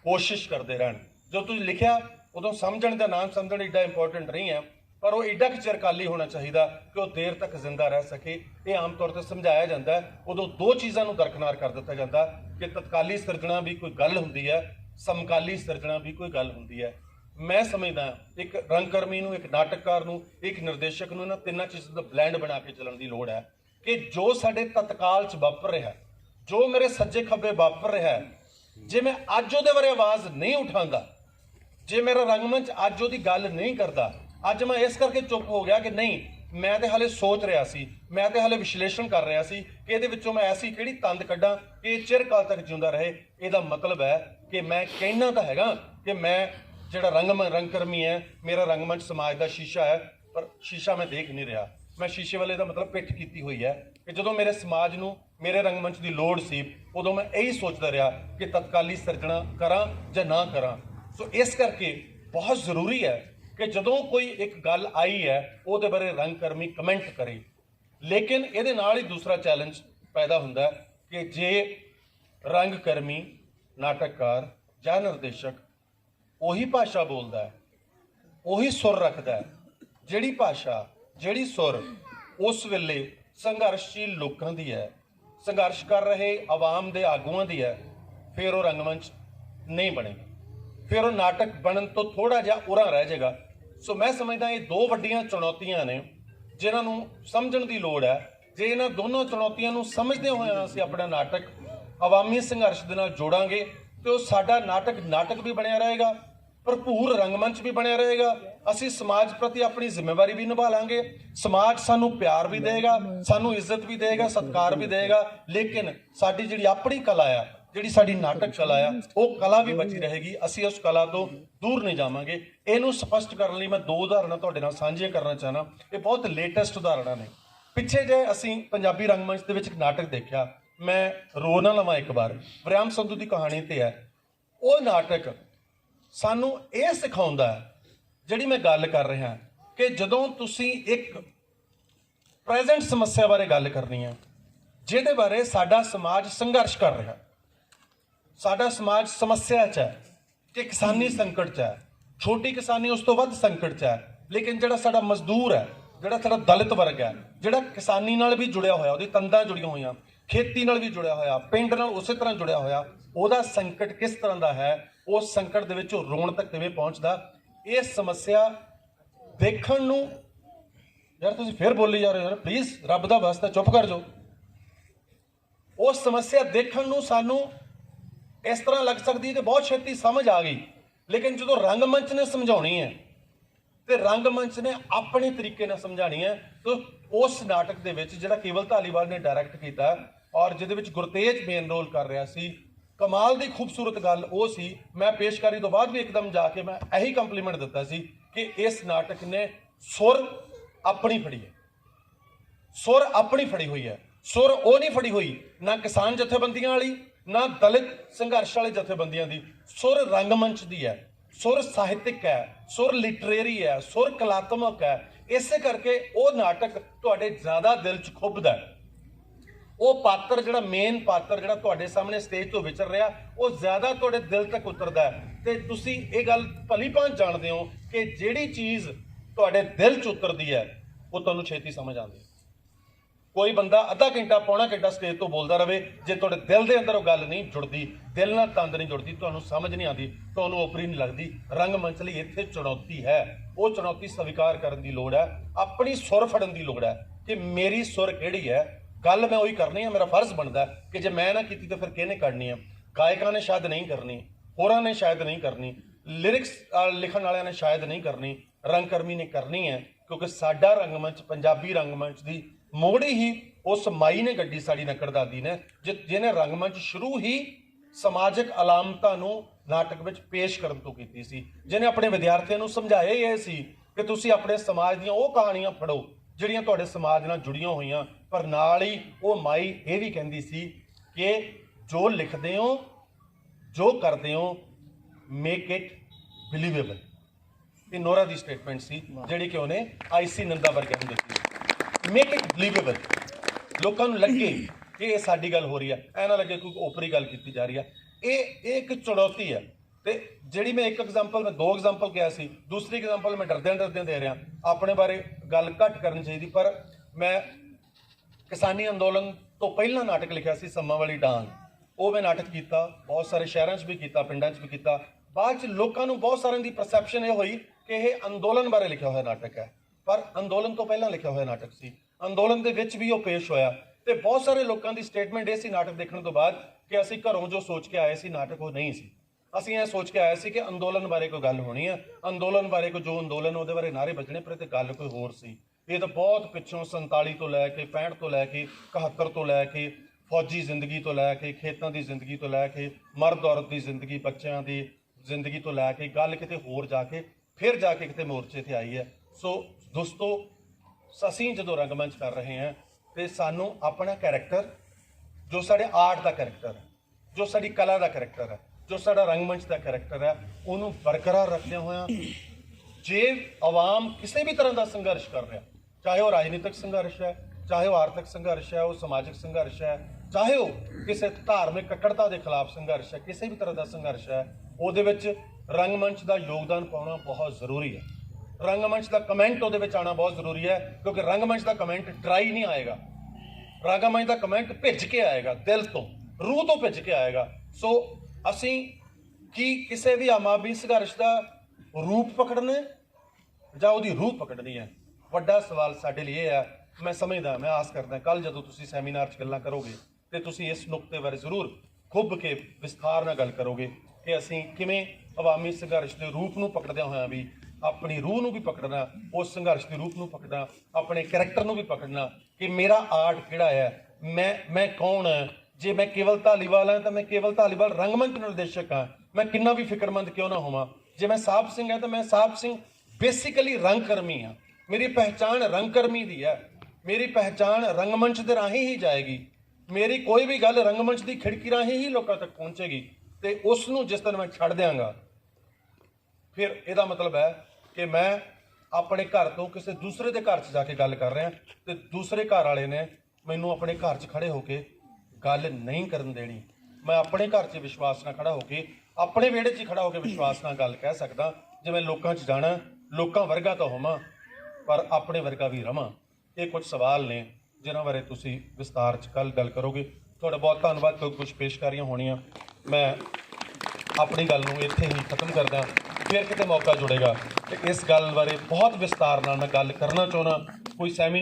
ਕੋਸ਼ਿਸ਼ ਕਰਦੇ ਰਹਿਣ। ਜੋ ਤੁਸੀਂ ਲਿਖਿਆ ਉਦੋਂ ਸਮਝਣ ਦਾ ਨਾਮ ਸਮਝਣ ਏਡਾ ਇੰਪੋਰਟੈਂਟ ਨਹੀਂ ਹੈ, ਪਰ ਉਹ ਏਡਾ ਕੁ ਚਿਰਕਾਲੀ ਹੋਣਾ ਚਾਹੀਦਾ ਕਿ ਉਹ ਦੇਰ ਤੱਕ ਜ਼ਿੰਦਾ ਰਹਿ ਸਕੇ। ਇਹ ਆਮ ਤੌਰ ਤੇ ਸਮਝਾਇਆ ਜਾਂਦਾ ਉਦੋਂ ਦੋ ਚੀਜ਼ਾਂ ਨੂੰ ਦਰਕਨਾਰ ਕਰ ਦਿੱਤਾ ਜਾਂਦਾ ਕਿ ਤਤਕਾਲੀ ਸਿਰਜਣਾ ਵੀ ਕੋਈ ਗੱਲ ਹੁੰਦੀ ਹੈ, ਸਮਕਾਲੀ ਸਿਰਜਣਾ ਵੀ ਕੋਈ ਗੱਲ ਹੁੰਦੀ ਹੈ। ਮੈਂ ਸਮਝਦਾ ਇੱਕ ਰੰਗਕਰਮੀ ਨੂੰ, ਇੱਕ ਨਾਟਕਕਾਰ ਨੂੰ, ਇੱਕ ਨਿਰਦੇਸ਼ਕ ਨੂੰ ਇਹਨਾਂ ਤਿੰਨਾਂ ਚੀਜ਼ਾਂ ਦਾ ਬਲੈਂਡ ਬਣਾ ਕੇ ਚੱਲਣ ਦੀ ਲੋੜ ਹੈ ਕਿ ਜੋ ਸਾਡੇ ਤਤਕਾਲ 'ਚ ਵਾਪਰ ਰਿਹਾ, ਜੋ ਮੇਰੇ ਸੱਜੇ ਖੱਬੇ ਵਾਪਰ ਰਿਹਾ, ਜੇ ਮੈਂ ਅੱਜ ਉਹਦੇ ਬਾਰੇ ਆਵਾਜ਼ ਨਹੀਂ ਉਠਾਉਂਦਾ, ਜੇ ਮੇਰਾ ਰੰਗਮੰਚ ਅੱਜ ਉਹਦੀ ਗੱਲ ਨਹੀਂ ਕਰਦਾ, ਅੱਜ ਮੈਂ ਇਸ ਕਰਕੇ ਚੁੱਪ ਹੋ ਗਿਆ ਕਿ ਨਹੀਂ, ਮੈਂ ਤੇ ਹਾਲੇ ਸੋਚ ਰਿਹਾ ਸੀ, ਮੈਂ ਤੇ ਹਾਲੇ ਵਿਸ਼ਲੇਸ਼ਣ ਕਰ ਰਿਹਾ ਸੀ ਕਿ ਇਹਦੇ ਵਿੱਚੋਂ ਮੈਂ ਐਸੀ ਕਿਹੜੀ ਤੰਦ ਕੱਢਾਂ ਕਿ ਇਹ ਚਿਰਕਾਲ ਤੱਕ ਜਿਉਂਦਾ ਰਹੇ। ਇਹਦਾ ਮਤਲਬ ਹੈ ਕਿ ਮੈਂ ਕਹਿਣਾ ਤਾਂ ਹੈਗਾ ਕਿ ਮੈਂ ਜਿਹੜਾ ਰੰਗਕਰਮੀ ਹੈ, ਮੇਰਾ ਰੰਗਮੰਚ ਸਮਾਜ ਦਾ ਸ਼ੀਸ਼ਾ ਹੈ, ਪਰ ਸ਼ੀਸ਼ਾ ਮੈਂ ਦੇਖ ਨਹੀਂ ਰਿਹਾ। ਮੈਂ ਸ਼ੀਸ਼ੇ ਵਾਲੇ ਦਾ ਮਤਲਬ ਪਿੱਠ ਕੀਤੀ ਹੋਈ ਹੈ ਕਿ ਜਦੋਂ ਮੇਰੇ ਸਮਾਜ ਨੂੰ ਮੇਰੇ ਰੰਗਮੰਚ ਦੀ ਲੋੜ ਸੀ, ਉਦੋਂ ਮੈਂ ਇਹੀ ਸੋਚਦਾ ਰਿਹਾ ਕਿ ਤਤਕਾਲੀ ਸਿਰਜਣਾ ਕਰਾਂ ਜਾਂ ਨਾ ਕਰਾਂ। ਸੋ ਇਸ ਕਰਕੇ ਬਹੁਤ ਜ਼ਰੂਰੀ ਹੈ ਕਿ ਜਦੋਂ ਕੋਈ ਇੱਕ ਗੱਲ ਆਈ ਹੈ ਉਹਦੇ ਬਾਰੇ ਰੰਗਕਰਮੀ ਕਮੈਂਟ ਕਰੇ। ਲੇਕਿਨ ਇਹਦੇ ਨਾਲ ਹੀ ਦੂਸਰਾ ਚੈਲੰਜ ਪੈਦਾ ਹੁੰਦਾ ਕਿ ਜੇ ਰੰਗਕਰਮੀ, ਨਾਟਕਕਾਰ ਜਾਂ ਨਿਰਦੇਸ਼ਕ ਉਹੀ ਭਾਸ਼ਾ ਬੋਲਦਾ ਹੈ, ਉਹੀ ਸੁਰ ਰੱਖਦਾ ਹੈ, ਜਿਹੜੀ ਭਾਸ਼ਾ, ਜਿਹੜੀ ਸੁਰ ਉਸ ਵੇਲੇ ਸੰਘਰਸ਼ਸ਼ੀਲ ਲੋਕਾਂ ਦੀ ਹੈ, ਸੰਘਰਸ਼ ਕਰ ਰਹੇ ਆਵਾਮ ਦੇ ਆਗੂਆਂ ਦੀ ਹੈ, ਫਿਰ ਉਹ ਰੰਗਮੰਚ ਨਹੀਂ ਬਣੇਗਾ, ਫਿਰ ਉਹ ਨਾਟਕ ਬਣਨ ਤੋਂ ਥੋੜਾ ਜਿਹਾ ਉਰਾਂ ਰਹਿ ਜਾਏਗਾ। ਸੋ ਮੈਂ ਸਮਝਦਾ ਇਹ ਦੋ ਵੱਡੀਆਂ ਚੁਣੌਤੀਆਂ ਨੇ ਜਿਨ੍ਹਾਂ ਨੂੰ ਸਮਝਣ ਦੀ ਲੋੜ ਹੈ। ਜੇ ਇਹਨਾਂ ਦੋਨੋਂ ਚੁਣੌਤੀਆਂ ਨੂੰ ਸਮਝਦੇ ਹੋਏ ਅਸੀਂ ਆਪਣਾ ਨਾਟਕ ਆਵਾਮੀ ਸੰਘਰਸ਼ ਦੇ ਨਾਲ ਜੋੜਾਂਗੇ ਤੇ ਉਹ ਸਾਡਾ ਨਾਟਕ ਵੀ ਬਣਿਆ ਰਹੇਗਾ, ਭਰਪੂਰ ਰੰਗਮੰਚ ਵੀ ਬਣਿਆ ਰਹੇਗਾ। ਅਸੀਂ ਸਮਾਜ ਪ੍ਰਤੀ ਆਪਣੀ ਜ਼ਿੰਮੇਵਾਰੀ ਵੀ ਨਿਭਾ ਲਾਂਗੇ, ਸਮਾਜ ਸਾਨੂੰ ਪਿਆਰ ਵੀ ਦੇਗਾ, ਸਾਨੂੰ ਇੱਜ਼ਤ ਵੀ ਦੇਗਾ, ਸਤਿਕਾਰ ਵੀ ਦੇਗਾ। ਲੇਕਿਨ ਸਾਡੀ ਜਿਹੜੀ ਆਪਣੀ ਕਲਾ ਆ, ਜਿਹੜੀ ਸਾਡੀ ਨਾਟਕ ਕਲਾ ਆ, ਉਹ ਕਲਾ ਵੀ ਬਚੀ ਰਹੇਗੀ। ਅਸੀਂ ਉਸ ਕਲਾ ਤੋਂ ਦੂਰ ਨਹੀਂ ਜਾਵਾਂਗੇ। ਇਹਨੂੰ ਸਪਸ਼ਟ ਕਰਨ ਲਈ ਮੈਂ ਦੋ ਉਦਾਹਰਨਾਂ ਤੁਹਾਡੇ ਨਾਲ ਸਾਂਝੀਆਂ ਕਰਨਾ ਚਾਹਨਾ। ਇਹ ਬਹੁਤ ਲੇਟੈਸਟ ਉਦਾਹਰਨਾਂ ਨੇ। ਪਿੱਛੇ ਜੇ ਅਸੀਂ ਪੰਜਾਬੀ ਰੰਗਮੰਚ ਦੇ ਵਿੱਚ ਇੱਕ ਨਾਟਕ ਦੇਖਿਆ, ਮੈਂ ਰੋ ਨਾ ਲਵਾਂ ਇੱਕ ਵਾਰ, ਵਰਿਆਮ ਸੰਧੂ ਦੀ ਕਹਾਣੀ ਤੇ ਹੈ। ਉਹ ਨਾਟਕ ਸਾਨੂੰ ਇਹ ਸਿਖਾਉਂਦਾ ਹੈ, ਜਿਹੜੀ ਮੈਂ ਗੱਲ ਕਰ ਰਿਹਾ, ਕਿ ਜਦੋਂ ਤੁਸੀਂ ਇੱਕ ਪ੍ਰੈਜ਼ੈਂਟ ਸਮੱਸਿਆ ਬਾਰੇ ਗੱਲ ਕਰਨੀ ਹੈ, ਜਿਹਦੇ ਬਾਰੇ ਸਾਡਾ ਸਮਾਜ ਸੰਘਰਸ਼ ਕਰ ਰਿਹਾ, ਸਾਡਾ ਸਮਾਜ ਸਮੱਸਿਆ 'ਚ ਹੈ ਕਿ ਕਿਸਾਨੀ ਸੰਕਟ 'ਚ ਹੈ, ਛੋਟੀ ਕਿਸਾਨੀ ਉਸ ਤੋਂ ਵੱਧ ਸੰਕਟ 'ਚ ਹੈ। ਲੇਕਿਨ ਜਿਹੜਾ ਸਾਡਾ ਮਜ਼ਦੂਰ ਹੈ, ਜਿਹੜਾ ਸਾਡਾ ਦਲਿਤ ਵਰਗ ਹੈ, ਜਿਹੜਾ ਕਿਸਾਨੀ ਨਾਲ ਵੀ ਜੁੜਿਆ ਹੋਇਆ, ਉਹਦੀ ਤੰਦਾਂ ਜੁੜੀਆਂ ਹੋਈਆਂ, ਖੇਤੀ ਨਾਲ ਵੀ ਜੁੜਿਆ ਹੋਇਆ, ਪਿੰਡ ਨਾਲ ਉਸੇ ਤਰ੍ਹਾਂ ਜੁੜਿਆ ਹੋਇਆ, ਉਹਦਾ ਸੰਕਟ ਕਿਸ ਤਰ੍ਹਾਂ ਦਾ ਹੈ, ਉਸ ਸੰਕਟ ਦੇ ਵਿੱਚ ਉਹ ਰੋਣ ਤੱਕ ਕਿਵੇਂ ਪਹੁੰਚਦਾ, ਇਹ ਸਮੱਸਿਆ ਦੇਖਣ ਨੂੰ, ਯਾਰ ਤੁਸੀਂ ਫਿਰ ਬੋਲੀ ਜਾ ਰਹੇ ਹੋ, ਪਲੀਜ਼ ਰੱਬ ਦਾ ਵਾਸਤਾ ਚੁੱਪ ਕਰ ਜਾਓ। ਉਸ ਸਮੱਸਿਆ ਦੇਖਣ ਨੂੰ ਸਾਨੂੰ ਇਸ ਤਰ੍ਹਾਂ ਲੱਗ ਸਕਦੀ ਹੈ ਕਿ ਬਹੁਤ ਛੇਤੀ ਸਮਝ ਆ ਗਈ, ਲੇਕਿਨ ਜਦੋਂ ਰੰਗਮੰਚ ਨੇ ਸਮਝਾਉਣੀ ਹੈ ਤੇ ਰੰਗਮੰਚ ਨੇ ਆਪਣੇ ਤਰੀਕੇ ਨਾਲ ਸਮਝਾਣੀ ਹੈ, ਤਾਂ ਉਸ ਨਾਟਕ ਦੇ ਵਿੱਚ ਜਿਹੜਾ ਕੇਵਲ ਧਾਲੀਵਾਲ ਨੇ ਡਾਇਰੈਕਟ ਕੀਤਾ ਔਰ ਜਿਹਦੇ ਵਿੱਚ ਗੁਰਤੇਜ ਮੇਨ ਰੋਲ ਕਰ ਰਿਹਾ ਸੀ, ਕਮਾਲ ਦੀ ਖੂਬਸੂਰਤ ਗੱਲ ਉਹ ਸੀ। ਮੈਂ ਪੇਸ਼ਕਾਰੀ ਤੋਂ ਬਾਅਦ ਵੀ ਇੱਕਦਮ ਜਾ ਕੇ ਮੈਂ ਇਹੀ ਕੰਪਲੀਮੈਂਟ ਦਿੱਤਾ ਸੀ ਕਿ ਇਸ ਨਾਟਕ ਨੇ ਸੁਰ ਆਪਣੀ ਫੜੀ ਹੈ, ਸੁਰ ਆਪਣੀ ਫੜੀ ਹੋਈ ਹੈ। ਸੁਰ ਉਹ ਨਹੀਂ ਫੜੀ ਹੋਈ ਨਾ ਕਿਸਾਨ ਜਥੇਬੰਦੀਆਂ ਵਾਲੀ, ਨਾ ਦਲਿਤ ਸੰਘਰਸ਼ ਵਾਲੇ ਜਥੇਬੰਦੀਆਂ ਦੀ। ਸੁਰ ਰੰਗਮੰਚ ਦੀ ਹੈ, ਸੁਰ ਸਾਹਿਤਿਕ ਹੈ, ਸੁਰ ਲਿਟਰੇਰੀ ਹੈ, ਸੁਰ ਕਲਾਤਮਕ ਹੈ। ਇਸੇ ਕਰਕੇ ਉਹ ਨਾਟਕ ਤੁਹਾਡੇ ਜ਼ਿਆਦਾ ਦਿਲ 'ਚ ਖੁੱਭਦਾ ਹੈ। ਉਹ ਪਾਤਰ, ਜਿਹੜਾ ਮੇਨ ਪਾਤਰ ਜਿਹੜਾ ਤੁਹਾਡੇ ਸਾਹਮਣੇ ਸਟੇਜ ਤੋਂ ਵਿਚਰ ਰਿਹਾ, ਉਹ ਜ਼ਿਆਦਾ ਤੁਹਾਡੇ ਦਿਲ ਤੱਕ ਉਤਰਦਾ ਹੈ। ਤੇ ਤੁਸੀਂ ਇਹ ਗੱਲ ਭਲੀ ਭਾਂਤ ਜਾਣਦੇ ਹੋ ਕਿ ਜਿਹੜੀ ਚੀਜ਼ ਤੁਹਾਡੇ ਦਿਲ 'ਚ ਉਤਰਦੀ ਹੈ ਉਹ ਤੁਹਾਨੂੰ ਛੇਤੀ ਸਮਝ ਆਉਂਦੀ ਹੈ। ਕੋਈ ਬੰਦਾ ਅੱਧਾ ਘੰਟਾ, ਪੌਣਾ ਘੰਟਾ ਸਟੇਜ ਤੋਂ ਬੋਲਦਾ ਰਹੇ, ਜੇ ਤੁਹਾਡੇ ਦਿਲ ਦੇ ਅੰਦਰ ਉਹ ਗੱਲ ਨਹੀਂ ਜੁੜਦੀ, ਦਿਲ ਨਾਲ ਤੰਦ ਨਹੀਂ ਜੁੜਦੀ, ਤੁਹਾਨੂੰ ਸਮਝ ਨਹੀਂ ਆਉਂਦੀ, ਤੁਹਾਨੂੰ ਓਪਰੀ ਨਹੀਂ ਲੱਗਦੀ। ਰੰਗਮੰਚ ਲਈ ਇੱਥੇ ਚੁਣੌਤੀ ਹੈ। ਉਹ ਚੁਣੌਤੀ ਸਵੀਕਾਰ ਕਰਨ ਦੀ ਲੋੜ ਹੈ, ਆਪਣੀ ਸੁਰ ਫੜਨ ਦੀ ਲੋੜ ਹੈ ਕਿ ਮੇਰੀ ਸੁਰ ਕਿਹੜੀ ਹੈ। ਗੱਲ ਮੈਂ ਉਹੀ ਕਰਨੀ ਹੈ, ਮੇਰਾ ਫਰਜ਼ ਬਣਦਾ ਕਿ ਜੇ ਮੈਂ ਨਾ ਕੀਤੀ ਤਾਂ ਫਿਰ ਕਿਹਨੇ ਕਰਨੀ ਹੈ। ਗਾਇਕਾਂ ਨੇ ਸ਼ਾਇਦ ਨਹੀਂ ਕਰਨੀ, ਹੋਰਾਂ ਨੇ ਸ਼ਾਇਦ ਨਹੀਂ ਕਰਨੀ, ਲਿਰਿਕਸ ਲਿਖਣ ਵਾਲਿਆਂ ਨੇ ਸ਼ਾਇਦ ਨਹੀਂ ਕਰਨੀ, ਰੰਗਕਰਮੀ ਨੇ ਕਰਨੀ ਹੈ। ਕਿਉਂਕਿ ਸਾਡਾ ਰੰਗਮੰਚ, ਪੰਜਾਬੀ ਰੰਗਮੰਚ ਦੀ ਮੋੜੀ ਹੀ ਉਸ ਮਾਈ ਨੇ ਗੱਡੀ, ਸਾਡੀ ਨਕੜਦਾਦੀ ਨੇ, ਜਿਹਨੇ ਰੰਗਮੰਚ ਸ਼ੁਰੂ ਹੀ ਸਮਾਜਿਕ ਅਲਾਮਤਾਂ ਨੂੰ ਨਾਟਕ ਵਿੱਚ ਪੇਸ਼ ਕਰਨ ਤੋਂ ਕੀਤੀ ਸੀ, ਜਿਹਨੇ ਆਪਣੇ ਵਿਦਿਆਰਥੀਆਂ ਨੂੰ ਸਮਝਾਇਆ ਹੀ ਇਹ ਸੀ ਕਿ ਤੁਸੀਂ ਆਪਣੇ ਸਮਾਜ ਦੀਆਂ ਉਹ ਕਹਾਣੀਆਂ ਪੜ੍ਹੋ ਜਿਹੜੀਆਂ ਤੁਹਾਡੇ ਸਮਾਜ ਨਾਲ ਜੁੜੀਆਂ ਹੋਈਆਂ। ਪਰ ਨਾਲ ਹੀ ਉਹ ਮਾਈ ਇਹ ਵੀ ਕਹਿੰਦੀ ਸੀ ਕਿ ਜੋ ਲਿਖਦੇ ਹੋ, ਜੋ ਕਰਦੇ ਹੋ, ਮੇਕ ਇਟ ਬਿਲੀਵੇਬਲ। ਇਹ ਨੋਰਾ ਦੀ ਸਟੇਟਮੈਂਟ ਸੀ ਜਿਹੜੀ ਕਿ ਉਹਨੇ ਆਈਸੀ ਨੰਦਾ ਵਰਗੇ ਹੁੰਦੇ ਸੀ। ਮੇਕ ਇਟ ਬਿਲੀਵੇਬਲ, ਲੋਕਾਂ ਨੂੰ ਲੱਗੇ कि ये साडी गल हो रही है, ऐ ना लगे कोई ओपरी गल की जा रही है। ये एक चुनौती है। तो जी मैं एक एग्जाम्पल, मैं 2 एग्जाम्पल किया सी, दूसरी एग्जाम्पल मैं डरद्या दे रहा, अपने बारे गल घट करनी चाहिए। पर मैं किसानी अंदोलन तो पहला नाटक लिखा सी सम्मा वाली डांग, वो मैं नाटक किया, बहुत सारे शहरों भी किया, पिंडां भी किया। बाद लोगों को बहुत सारे की परसैप्शन ये हुई कि यह अंदोलन बारे लिखा हुआ नाटक है, पर अंदोलन तो पहला लिखा हुआ नाटक सी, अंदोलन के विच भी वो पेश होया। तो बहुत सारे लोगों की स्टेटमेंट ये सी नाटक देखने तो बाद कि असीं घरों जो सोच के आए सी नाटक वो नहीं सी, असीं ये सोच के आए सी कि अंदोलन बारे कोई गल होनी है, अंदोलन बारे कोई जो अंदोलन वो बारे नारे बजने, पर तो गल कोई होर सी। ये तो बहुत पिछों 47 तो लैके 65 तो लैके 71 तो लैके फौजी जिंदगी तो लैके खेतों की जिंदगी तो लैके मर्द औरत की जिंदगी बच्चों की जिंदगी तो लैके गल किते होर जाके फिर जाके किते मोर्चे ते आई है। सो दोस्तों, असीं जदों रंगमंच कर रहे हैं तो सानू अपना कैरेक्टर जो साडे आर्ट का कैरेक्टर है, जो साडी कला का कैरेक्टर है, जो साडा रंगमंच का कैरेक्टर है, उन्होंने बरकरार रखदे होया जे आवाम किसी भी तरह का संघर्ष कर रहा, चाहे वह राजनीतिक संघर्ष है, चाहे वह आर्थिक संघर्ष है, वो समाजिक संघर्ष है, चाहे वह किसी धार्मिक कट्टरता के खिलाफ संघर्ष है, किसी भी तरह का संघर्ष है, वो रंगमंच का योगदान पाना बहुत जरूरी है। रंगमंच का कमेंट वो आना बहुत जरूरी है, क्योंकि रंगमंच का कमेंट ड्राई नहीं आएगा, रंगमंच का कमेंट भिज के आएगा, दिल तो रूह तो भिज के आएगा। सो असी कि किसी भी आमाबी संघर्ष का रूप पकड़ना ਜਾਂ ਉਹਦੀ रूह पकड़नी है, ਵੱਡਾ सवाल साडे लिए है। मैं समझदा, मैं आस करदा कल जदों तुसीं सैमीनार 'ਚ गल्लां करोगे तो तुसीं इस नुकते बारे जरूर खुब के विस्तार नाल गल करोगे कि असीं किवें अवामी संघर्ष के रूप नूं पकड़दे होया भी अपनी रूह नूं भी पकड़ना, उस संघर्ष के रूप नूं पकड़ना, अपने करैक्टर नूं भी पकड़ना कि मेरा आर्ट किहड़ा है, मैं कौन है। जे मैं केवल धालीवाल हाँ तो मैं केवल धालीवाल रंगमंच निर्देशक हाँ, मैं कितना भी फिक्रमंद क्यों ना होवां। जे मैं साहब सिंह है तो मैं साहब सिंह बेसिकली रंगकर्मी हाँ, मेरी पहचान रंगकर्मी दी है, मेरी पहचान रंगमंच के राही ही जाएगी, मेरी कोई भी गल रंगमंच की खिड़की राही ही लोगों तक पहुँचेगी। तो उसनूं जिस दिन मैं छड़ देंगा फिर यदा मतलब है कि मैं अपने घर तो किसी दूसरे के घर जाके गल कर रहा, तो दूसरे घर वाले ने मैनू अपने घर च खड़े होके गल नहीं करन देनी। मैं अपने घर च विश्वास ना खड़ा होके अपने विहड़े च खड़ा होकर विश्वास नाल गल कह सकदा। जे मैं लोकां च जाना, लोकां वर्गा तो होवां पर अपने वर्गा भी रवां। ये कुछ सवाल ने जिन्हां बारे तुसीं विस्तार च कल गल करोगे। तुहाडा बहुत धन्नवाद। कुछ पेशकारियां होणीਆਂ, मैं अपनी गल नूं इत्थे ही खत्म करदा, फिर किते मौका जुड़ेगा तो इस गल बारे बहुत विस्तार नाल मैं गल करना चाहुंदा। कोई सैमी